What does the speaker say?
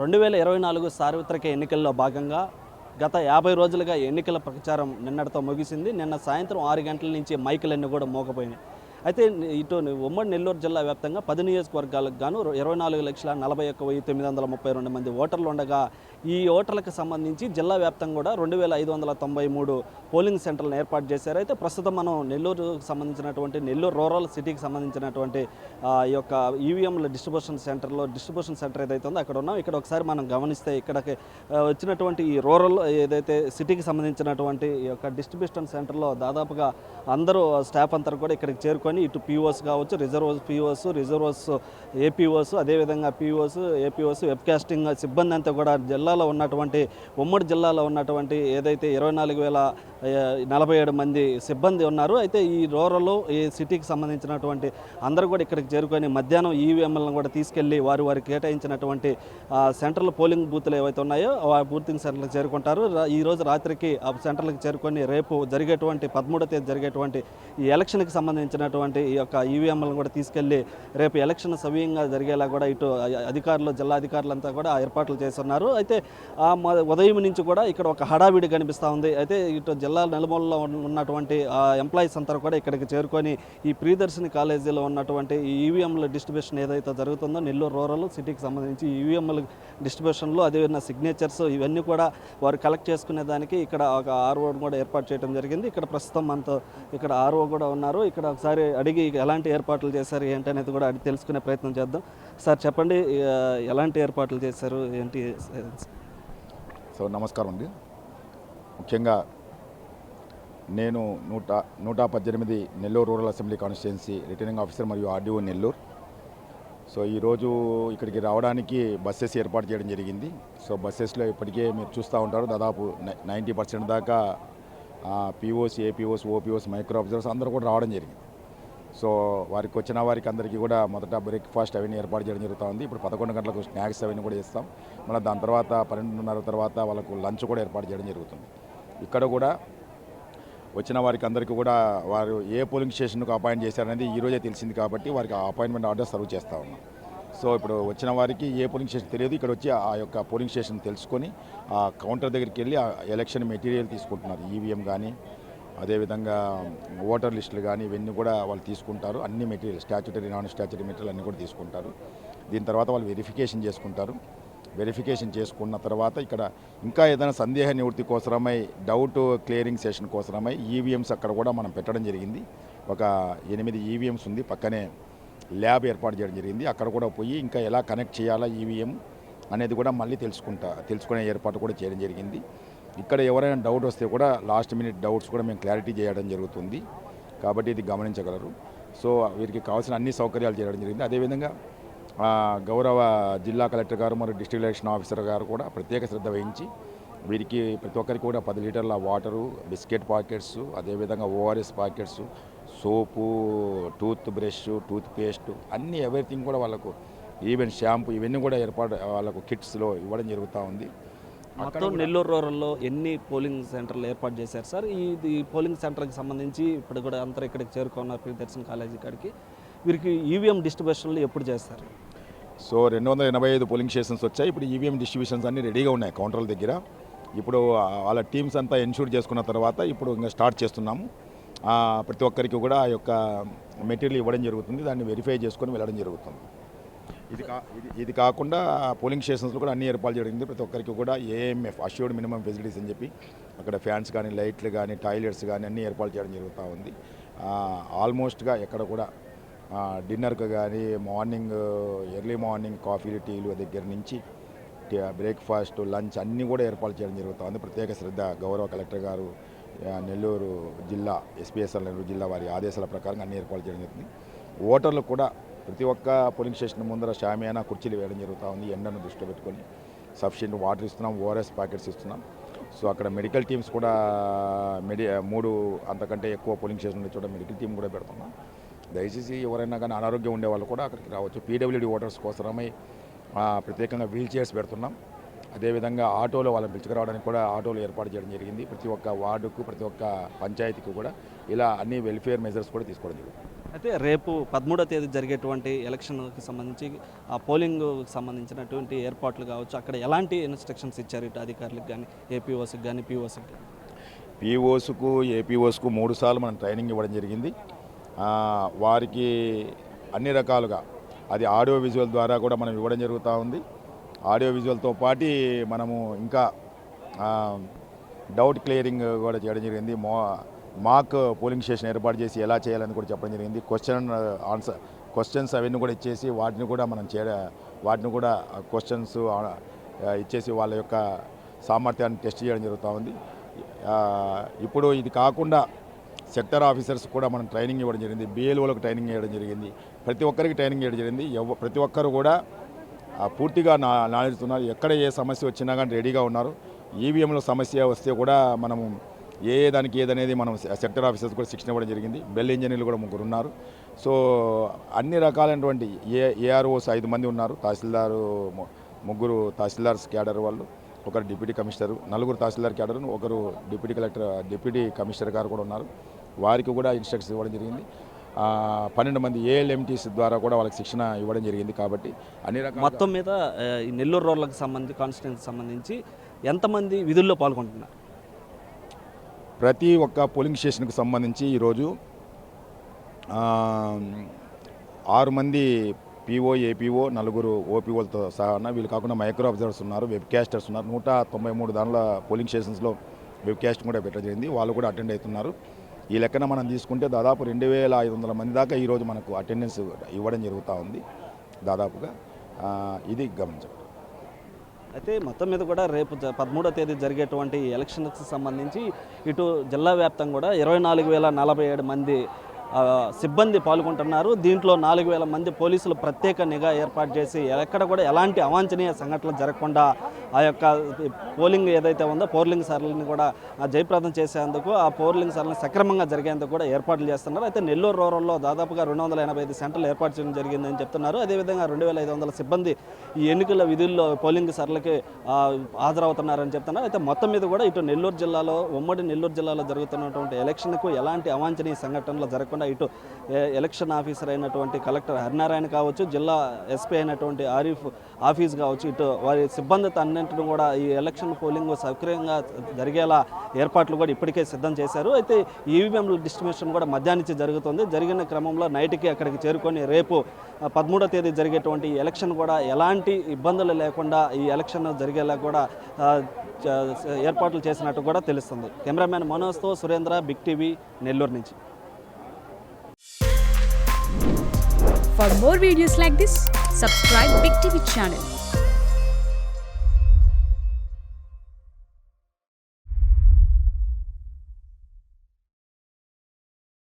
2024 సార్వత్రిక ఎన్నికల్లో భాగంగా గత 50 రోజులుగా ఎన్నికల ప్రచారం నిన్నటితో ముగిసింది. నిన్న సాయంత్రం 6 గంటల నుంచి మైకులన్నీ కూడా మోగపోయినాయి. అయితే ఇటు ఉమ్మడి నెల్లూరు జిల్లా వ్యాప్తంగా 10 నియోజకవర్గాలకు గాను 24,41,932 మంది ఓటర్లు ఉండగా, ఈ ఓటర్లకు సంబంధించి జిల్లా వ్యాప్తంగా కూడా 2,593 పోలింగ్ సెంటర్లను ఏర్పాటు చేశారు. అయితే ప్రస్తుతం మనం నెల్లూరుకు సంబంధించినటువంటి నెల్లూరు రూరల్ సిటీకి సంబంధించినటువంటి ఈ యొక్క ఈవీఎంల డిస్ట్రిబ్యూషన్ సెంటర్ ఏదైతే ఉందో అక్కడ ఉన్నాం. ఇక్కడ ఒకసారి మనం గమనిస్తే ఇక్కడికి వచ్చినటువంటి ఈ రూరల్ ఏదైతే సిటీకి సంబంధించినటువంటి ఈ యొక్క డిస్ట్రిబ్యూషన్ సెంటర్లో దాదాపుగా అందరూ స్టాఫ్ అంతా కూడా ఇక్కడికి చేరుకొని ఇటు పీఓస్ కావచ్చు, రిజర్వర్స్ ఏపీఓస్, అదేవిధంగా పీఓస్, ఏపీఓస్, వెబ్కాస్టింగ్ సిబ్బంది అంతా కూడా జిల్లాలో ఉన్నటువంటి ఉమ్మడి జిల్లాలో ఉన్నటువంటి ఏదైతే 24,047 మంది సిబ్బంది ఉన్నారు. అయితే ఈ రూరల్ ఈ సిటీకి సంబంధించినటువంటి అందరూ కూడా ఇక్కడికి చేరుకొని మధ్యాహ్నం ఈవీఎంలను కూడా తీసుకెళ్లి వారు కేటాయించినటువంటి సెంట్రల్ పోలింగ్ బూత్లు ఏవైతే ఉన్నాయో ఆ పోలింగ్ సెంటర్లకు చేరుకుంటారు. ఈ రోజు రాత్రికి ఆ సెంటర్లకు చేరుకొని రేపు జరిగేటువంటి 13వ తేదీ జరిగేటువంటి ఈ ఎలక్షన్కి సంబంధించినటువంటి ఈ యొక్క ఈవీఎంలను కూడా తీసుకెళ్లి రేపు ఎలక్షన్ సవ్యంగా జరిగేలా కూడా ఇటు అధికారులు, జిల్లా అధికారులంతా కూడా ఏర్పాట్లు చేస్తున్నారు. అయితే ఉదయం నుంచి కూడా ఇక్కడ ఒక హడావిడి కనిపిస్తూ ఉంది. అయితే ఇటు జిల్లా నలుమూలలో ఉన్నటువంటి ఎంప్లాయీస్ అంతా కూడా ఇక్కడికి చేరుకొని ఈ ప్రియదర్శిని కాలేజీలో ఉన్నటువంటి ఈ ఈవీఎంల డిస్ట్రిబ్యూషన్ ఏదైతే జరుగుతుందో నెల్లూరు రూరల్ సిటీకి సంబంధించి ఈవీఎంల డిస్ట్రిబ్యూషన్లో అదేవిధంగా సిగ్నేచర్స్ ఇవన్నీ కూడా వారు కలెక్ట్ చేసుకునే దానికి ఇక్కడ ఒక ఆర్ఓ కూడా ఏర్పాటు చేయడం జరిగింది. ఇక్కడ ప్రస్తుతం మనతో ఇక్కడ ఆర్ఓ కూడా ఉన్నారు. ఇక్కడ ఒకసారి అడిగి ఎలాంటి ఏర్పాట్లు చేశారు ఏంటి అనేది కూడా అడిగి తెలుసుకునే ప్రయత్నం చేద్దాం. సార్ చెప్పండి, ఎలాంటి ఏర్పాట్లు చేశారు ఏంటి? సో నమస్కారం అండి. ముఖ్యంగా నేను 118 Nellore rural assembly constituency returning officer మరియు ఆర్డీఓ నెల్లూరు. సో ఈరోజు ఇక్కడికి రావడానికి బస్సెస్ ఏర్పాటు చేయడం జరిగింది. సో బస్సెస్లో ఇప్పటికే మీరు చూస్తూ ఉంటారు, దాదాపు 90% దాకా POs, APOs, OPOs, micro observers అందరూ కూడా రావడం జరిగింది. సో వారికి వచ్చిన వారికి అందరికీ కూడా మొదట బ్రేక్ఫాస్ట్ అవన్నీ ఏర్పాటు చేయడం జరుగుతూ ఉంది. ఇప్పుడు 11 గంటలకు స్నాక్స్ అవన్నీ కూడా ఇస్తాం. మళ్ళీ దాని తర్వాత 12:30 తర్వాత వాళ్ళకు లంచ్ కూడా ఏర్పాటు చేయడం జరుగుతుంది. ఇక్కడ కూడా వచ్చిన వారికి అందరికీ కూడా వారు ఏ పోలింగ్ స్టేషన్కు అపాయింట్ చేశారనేది ఈరోజే తెలిసింది కాబట్టి వారికి అపాయింట్మెంట్ ఆర్డర్ సర్వ్ చేస్తూ ఉన్నాం. సో ఇప్పుడు వచ్చిన వారికి ఏ పోలింగ్ స్టేషన్ తెలియదు, ఇక్కడ వచ్చి ఆ యొక్క పోలింగ్ స్టేషన్ తెలుసుకొని ఆ కౌంటర్ దగ్గరికి వెళ్ళి ఆ ఎలక్షన్ మెటీరియల్ తీసుకుంటున్నారు. ఈవీఎం కానీ అదేవిధంగా ఓటర్ లిస్టులు కానీ ఇవన్నీ కూడా వాళ్ళు తీసుకుంటారు. అన్ని material statutory, non statutory material అన్నీ కూడా తీసుకుంటారు. దీని తర్వాత వాళ్ళు వెరిఫికేషన్ చేసుకుంటారు. వెరిఫికేషన్ చేసుకున్న తర్వాత ఇక్కడ ఇంకా ఏదైనా సందేహ నివృత్తి కోసమై, డౌట్ క్లియరింగ్ సెషన్ కోసమై ఈవీఎంస్ అక్కడ కూడా మనం పెట్టడం జరిగింది. ఒక 8 ఈవీఎంస్ ఉంది, పక్కనే ల్యాబ్ ఏర్పాటు చేయడం జరిగింది. అక్కడ కూడా పోయి ఇంకా ఎలా కనెక్ట్ చేయాలా ఈవీఎం అనేది కూడా మళ్ళీ తెలుసుకునే ఏర్పాటు కూడా చేయడం జరిగింది. ఇక్కడ ఎవరైనా డౌట్ వస్తే కూడా లాస్ట్ మినిట్ డౌట్స్ కూడా మేము క్లారిటీ చేయడం జరుగుతుంది కాబట్టి ఇది గమనించగలరు. సో వీరికి కావాల్సిన అన్ని సౌకర్యాలు చేయడం జరిగింది. అదేవిధంగా గౌరవ జిల్లా కలెక్టర్ గారు మరియు డిస్ట్రిక్ట్ ఎలక్షన్ ఆఫీసర్ గారు కూడా ప్రత్యేక శ్రద్ధ వహించి వీరికి ప్రతి ఒక్కరికి కూడా 10 లీటర్ల వాటరు, బిస్కెట్ ప్యాకెట్స్, అదేవిధంగా ఓఆర్ఎస్ ప్యాకెట్స్, సోపు, టూత్ బ్రష్, టూత్ పేస్ట్ అన్నీ ఎవ్రీథింగ్ కూడా వాళ్ళకు, ఈవెన్ షాంపూ ఇవన్నీ కూడా ఏర్పాటు వాళ్ళకు కిట్స్లో ఇవ్వడం జరుగుతూ ఉంది. మొత్తం నెల్లూరు రూరల్లో ఎన్ని పోలింగ్ సెంటర్లు ఏర్పాటు చేశారు సార్? ఈ పోలింగ్ సెంటర్కి సంబంధించి ఇప్పుడు కూడా అందరూ ఇక్కడికి చేరుకున్నారు ప్రియదర్శన్ కాలేజీ కాడికి. వీరికి ఈవీఎం డిస్ట్రిబ్యూషన్లు ఎప్పుడు చేస్తారు? సో 285 పోలింగ్ స్టేషన్స్ వచ్చాయి. ఇప్పుడు ఈవీఎం డిస్ట్రిబ్యూషన్స్ అన్నీ రెడీగా ఉన్నాయి కౌంటర్ల దగ్గర. ఇప్పుడు వాళ్ళ టీమ్స్ అంతా ఎన్షూర్ చేసుకున్న తర్వాత ఇప్పుడు ఇంకా స్టార్ట్ చేస్తున్నాము. ప్రతి ఒక్కరికి కూడా ఆ యొక్క మెటీరియల్ ఇవ్వడం జరుగుతుంది. దాన్ని వెరిఫై చేసుకొని వెళ్ళడం జరుగుతుంది. ఇది కాకుండా పోలింగ్ స్టేషన్స్లో కూడా అన్ని ఏర్పాటు జరిగింది. ప్రతి ఒక్కరికి కూడా ఏఎంఎఫ్ అష్యూర్డ్ మినిమం ఫెసిలిటీస్ అని చెప్పి అక్కడ ఫ్యాన్స్ కానీ, లైట్లు కానీ, టాయిలెట్స్ కానీ అన్నీ ఏర్పాటు చేయడం జరుగుతూ ఉంది. ఆల్మోస్ట్గా ఎక్కడ కూడా డిన్నర్కి కానీ, ఎర్లీ మార్నింగ్ కాఫీలు, టీలు దగ్గర నుంచి బ్రేక్ఫాస్ట్, లంచ్ అన్నీ కూడా ఏర్పాటు చేయడం జరుగుతుంది. ప్రత్యేక శ్రద్ధ గౌరవ కలెక్టర్ గారు, నెల్లూరు జిల్లా ఎస్పీఎస్ఆర్ నెల్లూరు జిల్లా వారి ఆదేశాల ప్రకారం అన్ని ఏర్పాటు చేయడం జరుగుతుంది. ఓటర్లు కూడా ప్రతి ఒక్క పోలింగ్ స్టేషన్ ముందర షామియానా కుర్చీలు వేయడం జరుగుతూ ఉంది. ఎండను దృష్టిలో పెట్టుకొని సఫిషియెంట్ వాటర్ ఇస్తున్నాం, ఓఆర్ఎస్ ప్యాకెట్స్ ఇస్తున్నాం. సో అక్కడ మెడికల్ టీమ్స్ కూడా 3 అంతకంటే ఎక్కువ పోలింగ్ స్టేషన్ ఉండే చోట మెడికల్ టీం కూడా పెడుతున్నాం. దయచేసి ఎవరైనా కానీ అనారోగ్యం ఉండే వాళ్ళు కూడా అక్కడికి రావచ్చు. పీడబ్ల్యూడీ ఓటర్స్ కోసమై ప్రత్యేకంగా వీల్ చైర్స్ పెడుతున్నాం. అదేవిధంగా ఆటోలో వాళ్ళని పిలుచుకురావడానికి కూడా ఆటోలు ఏర్పాటు చేయడం జరిగింది. ప్రతి ఒక్క వార్డుకు, ప్రతి ఒక్క పంచాయతీకి కూడా ఇలా అన్ని వెల్ఫేర్ మెజర్స్ కూడా తీసుకోవడం జరిగింది. అయితే రేపు 13వ తేదీ జరిగేటువంటి ఎలక్షన్కి సంబంధించి ఆ పోలింగ్కి సంబంధించినటువంటి ఏర్పాట్లు కావచ్చు, అక్కడ ఎలాంటి ఇన్స్ట్రక్షన్స్ ఇచ్చారు ఇటు అధికారులకు కానీ, ఏపీఓస్కి కానీ, పీఓస్కి కానీ? పీఓస్కు, ఏపీఓస్కు 3 సార్లు మనం ట్రైనింగ్ ఇవ్వడం జరిగింది. వారికి అన్ని రకాలుగా అది ఆడియో విజువల్ ద్వారా కూడా మనం ఇవ్వడం జరుగుతూ ఉంది. ఆడియో విజువల్తో పాటు మనము ఇంకా డౌట్ క్లియరింగ్ కూడా చేయడం జరిగింది. మాక్ పోలింగ్ స్టేషన్ ఏర్పాటు చేసి ఎలా చేయాలని కూడా చెప్పడం జరిగింది. క్వశ్చన్స్ అవన్నీ కూడా ఇచ్చేసి వాటిని కూడా మనం వాటిని కూడా క్వశ్చన్స్ ఇచ్చేసి వాళ్ళ యొక్క సామర్థ్యాన్ని టెస్ట్ చేయడం జరుగుతూ ఉంది. ఇప్పుడు ఇది కాకుండా సెక్టర్ ఆఫీసర్స్ కూడా మనం ట్రైనింగ్ ఇవ్వడం జరిగింది. బిఎల్ఓలకు ట్రైనింగ్ ఇవ్వడం జరిగింది. ప్రతి ఒక్కరికి ట్రైనింగ్ ఇవ్వడం జరిగింది. ప్రతి ఒక్కరు కూడా పూర్తిగా నాలెడ్జ్ ఉన్నారు. ఎక్కడ ఏ సమస్య వచ్చినా కానీ రెడీగా ఉన్నారు. ఈవీఎంలో సమస్య వస్తే కూడా మనము దానికి ఏదనేది మనం సెక్టర్ ఆఫీసర్స్ కూడా శిక్షణ ఇవ్వడం జరిగింది. బెల్ ఇంజనీర్లు కూడా 3 ఉన్నారు. సో అన్ని రకాలైనటువంటి ఏఆర్ఓస్ 5 మంది ఉన్నారు. తహసీల్దారు 3 తహసీల్దార్స్ క్యాడర్ వాళ్ళు, ఒకరు డిప్యూటీ కమిషనర్, 4 తహసీల్దార్ క్యాడర్, ఒకరు డిప్యూటీ కమిషనర్ గారు కూడా ఉన్నారు. వారికి కూడా ఇన్స్ట్రక్షన్స్ ఇవ్వడం జరిగింది. 12 మంది ఏఎల్ఎంటీస్ ద్వారా కూడా వాళ్ళకి శిక్షణ ఇవ్వడం జరిగింది. కాబట్టి అన్ని రకాల మొత్తం మీద ఈ నెల్లూరు రోడ్లకు సంబంధించి కాన్స్టిట్యూన్సీ సంబంధించి ఎంతమంది విధుల్లో పాల్గొంటున్నారు? ప్రతి ఒక్క పోలింగ్ స్టేషన్కి సంబంధించి ఈరోజు 6 మంది పీఓ, ఏపీఓ, 4 ఓపీఓలతో సహా వీళ్ళు కాకుండా మైక్రో అబ్జర్వర్స్ ఉన్నారు, వెబ్ క్యాస్టర్స్ ఉన్నారు. 193 దానిలో పోలింగ్ స్టేషన్స్లో వెబ్ క్యాస్ట్ కూడా పెట్టడం జరిగింది. వాళ్ళు కూడా అటెండ్ అవుతున్నారు. ఈ లెక్కన మనం తీసుకుంటే దాదాపు 2500 మంది దాకా ఈరోజు మనకు అటెండెన్స్ ఇవ్వడం జరుగుతూ ఉంది దాదాపుగా. ఇది గమనించండి. అయితే మొత్తం మీద కూడా రేపు 13వ తేదీ జరిగేటువంటి ఎలక్షన్కి సంబంధించి ఇటు జిల్లా వ్యాప్తంగా కూడా 24,047 మంది సిబ్బంది పాల్గొంటున్నారు. దీంట్లో 4,000 మంది పోలీసులు ప్రత్యేక నిఘా ఏర్పాటు చేసి ఎక్కడ కూడా ఎలాంటి అవాంఛనీయ సంఘటనలు జరగకుండా ఆ యొక్క పోలింగ్ ఏదైతే ఉందో పోలింగ్ సరళిని కూడా జయప్రదం చేసేందుకు, ఆ పోలింగ్ సరళిని సక్రమంగా జరిగేందుకు కూడా ఏర్పాట్లు చేస్తున్నారు. అయితే నెల్లూరు రూరల్లో దాదాపుగా 285 సెంటర్లు ఏర్పాటు చేయడం జరిగిందని చెప్తున్నారు. అదేవిధంగా 2,500 సిబ్బంది ఈ ఎన్నికల విధుల్లో పోలింగ్ సరళికి హాజరవుతున్నారని చెప్తున్నారు. అయితే మొత్తం మీద కూడా ఇటు నెల్లూరు జిల్లాలో, ఉమ్మడి నెల్లూరు జిల్లాలో జరుగుతున్నటువంటి ఎలక్షన్కు ఎలాంటి అవాంఛనీయ సంఘటనలు జరగకుండా ఇటు ఎలక్షన్ ఆఫీసర్ అయినటువంటి కలెక్టర్ హరినారాయణ కావచ్చు, జిల్లా ఎస్పీ అయినటువంటి ఆరిఫ్ ఆఫీస్ కావచ్చు, ఇటు వారి సిబ్బందితో అన్నింటిని కూడా ఈ ఎలక్షన్ పోలింగ్ సౌకర్యంగా జరిగేలా ఏర్పాట్లు కూడా ఇప్పటికే సిద్ధం చేశారు. అయితే ఈవీఎంల డిస్ట్రిబ్యూషన్ కూడా మధ్యాహ్నం నుంచి జరుగుతుంది. జరిగిన క్రమంలో నైట్కి అక్కడికి చేరుకొని రేపు 13వ తేదీ జరిగేటువంటి ఎలక్షన్ కూడా ఎలాంటి ఇబ్బందులు లేకుండా ఈ ఎలక్షన్ జరిగేలా కూడా ఏర్పాట్లు చేసినట్టు కూడా తెలుస్తుంది. కెమెరామ్యాన్ మనోజ్తో సురేంద్ర, బిగ్ టీవీ, నెల్లూరు నుంచి. For more videos like this, subscribe Big TV channel.